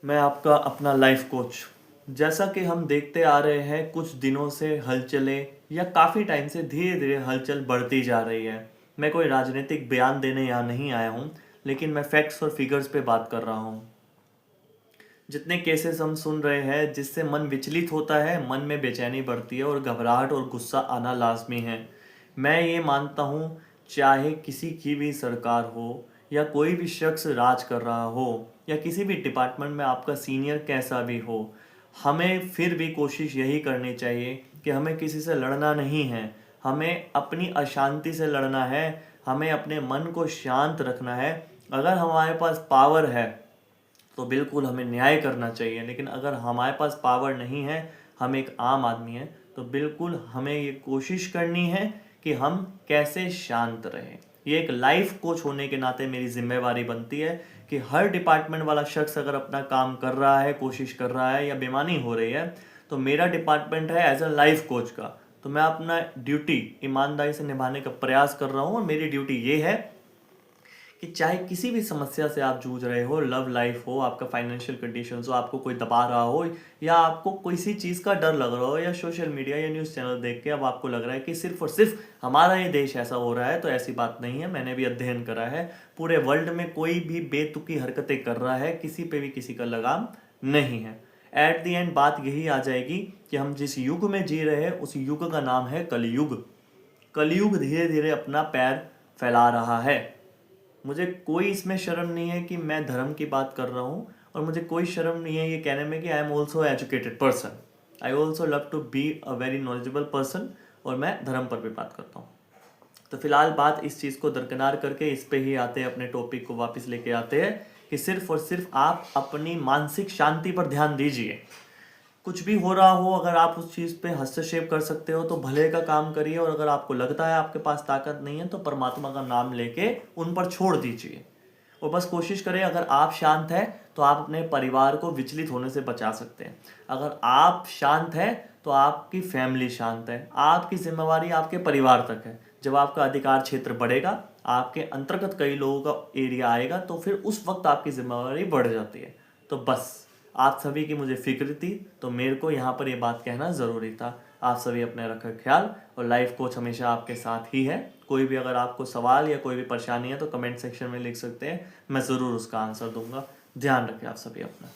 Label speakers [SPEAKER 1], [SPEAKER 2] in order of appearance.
[SPEAKER 1] मैं आपका अपना लाइफ कोच। जैसा कि हम देखते आ रहे हैं कुछ दिनों से हलचलें या काफ़ी टाइम से धीरे धीरे हलचल बढ़ती जा रही है। मैं कोई राजनीतिक बयान देने यहाँ नहीं आया हूँ, लेकिन मैं फैक्ट्स और फिगर्स पे बात कर रहा हूँ। जितने केसेस हम सुन रहे हैं जिससे मन विचलित होता है, मन में बेचैनी बढ़ती है और घबराहट और गुस्सा आना लाजमी है। मैं ये मानता हूँ, चाहे किसी की भी सरकार हो या कोई भी शख्स राज कर रहा हो या किसी भी डिपार्टमेंट में आपका सीनियर कैसा भी हो, हमें फिर भी कोशिश यही करनी चाहिए कि हमें किसी से लड़ना नहीं है, हमें अपनी अशांति से लड़ना है, हमें अपने मन को शांत रखना है। अगर हमारे पास पावर है तो बिल्कुल हमें न्याय करना चाहिए, लेकिन अगर हमारे पास पावर नहीं है, हम एक आम आदमी हैं, तो बिल्कुल हमें ये कोशिश करनी है कि हम कैसे शांत रहें। ये एक लाइफ कोच होने के नाते मेरी जिम्मेवारी बनती है कि हर डिपार्टमेंट वाला शख्स अगर अपना काम कर रहा है, कोशिश कर रहा है या बेईमानी हो रही है, तो मेरा डिपार्टमेंट है एज अ लाइफ कोच का, तो मैं अपना ड्यूटी ईमानदारी से निभाने का प्रयास कर रहा हूँ। और मेरी ड्यूटी ये है कि चाहे किसी भी समस्या से आप जूझ रहे हो, लव लाइफ हो, आपका फाइनेंशियल कंडीशन हो, आपको कोई दबा रहा हो या आपको किसी चीज़ का डर लग रहा हो या सोशल मीडिया या न्यूज़ चैनल देख के अब आपको लग रहा है कि सिर्फ और सिर्फ हमारा ही देश ऐसा हो रहा है, तो ऐसी बात नहीं है। मैंने भी अध्ययन करा है, पूरे वर्ल्ड में कोई भी बेतुकी हरकतें कर रहा है, किसी पे भी किसी का लगाम नहीं है। एट दी एंड बात यही आ जाएगी कि हम जिस युग में जी रहे हैं उस युग का नाम है कलयुग। कलयुग धीरे धीरे अपना पैर फैला रहा है। मुझे कोई इसमें शर्म नहीं है कि मैं धर्म की बात कर रहा हूँ, और मुझे कोई शर्म नहीं है ये कहने में कि I am also educated person. I also love to be a very knowledgeable person, और मैं धर्म पर भी बात करता हूँ। तो फिलहाल बात इस चीज़ को दरकिनार करके इस पे ही आते हैं, अपने टॉपिक को वापस लेके आते हैं कि सिर्फ और सिर्फ आप अपनी मानसिक शांति पर ध्यान दीजिए। कुछ भी हो रहा हो, अगर आप उस चीज़ पे हस्तक्षेप कर सकते हो तो भले का काम करिए, और अगर आपको लगता है आपके पास ताकत नहीं है तो परमात्मा का नाम लेके उन पर छोड़ दीजिए। और बस कोशिश करें, अगर आप शांत हैं तो आप अपने परिवार को विचलित होने से बचा सकते हैं। अगर आप शांत हैं तो आपकी फैमिली शांत है। आपकी जिम्मेवारी आपके परिवार तक है। जब आपका अधिकार क्षेत्र बढ़ेगा, आपके अंतर्गत कई लोगों का एरिया आएगा, तो फिर उस वक्त आपकी जिम्मेवारी बढ़ जाती है। तो बस आप सभी की मुझे फिक्र थी, तो मेरे को यहाँ पर ये बात कहना ज़रूरी था। आप सभी अपने रखें ख्याल, और लाइफ कोच हमेशा आपके साथ ही है। कोई भी अगर आपको सवाल या कोई भी परेशानी है तो कमेंट सेक्शन में लिख सकते हैं, मैं ज़रूर उसका आंसर दूंगा। ध्यान रखें आप सभी अपना।